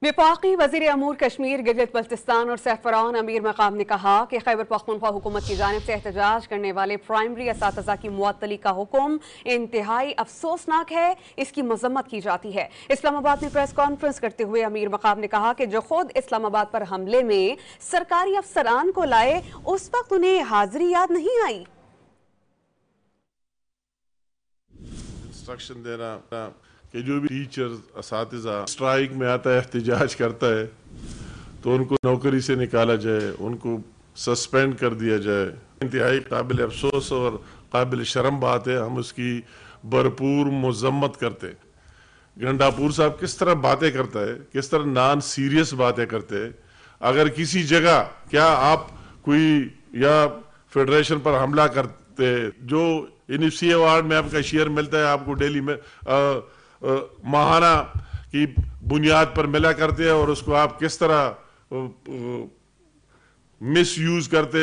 वफाकी वज़ीर अमूर कश्मीर गिलगित बल्तिस्तान और सरफरान अमीर मकाम ने कहा कि खैबर पख्तूनख्वा हुकूमत की जानिब से एहतजाज करने वाले प्राइमरी असातिज़ा की मुअत्तली का हुक्म इंतहाई अफसोसनाक है, इसकी मजम्मत की जाती है। इस्लामाबाद में प्रेस कॉन्फ्रेंस करते हुए अमीर मकाम ने कहा कि जो खुद इस्लामाबाद पर हमले में सरकारी अफसरान को लाए, उस वक्त उन्हें हाजिरी याद नहीं आई। इंस्ट्रक्शन देना कि जो भी टीचर असातिज़ा स्ट्राइक में आता है, एहतजाज करता है, तो उनको नौकरी से निकाला जाए, उनको सस्पेंड कर दिया जाए। इंतहाई काबिल अफसोस और काबिल शर्म बात है, हम उसकी भरपूर मजम्मत करते हैं। गंडापुर साहब किस तरह बातें करता है, किस तरह नॉन सीरियस बातें करते हैं। अगर किसी जगह क्या आप कोई या फेडरेशन पर हमला करते, जो इनिफसी अवार्ड में आपका शेयर मिलता है, आपको डेली में माहाना की बुनियाद पर मिला करते हैं, और उसको आप किस तरह मिस यूज करते हैं।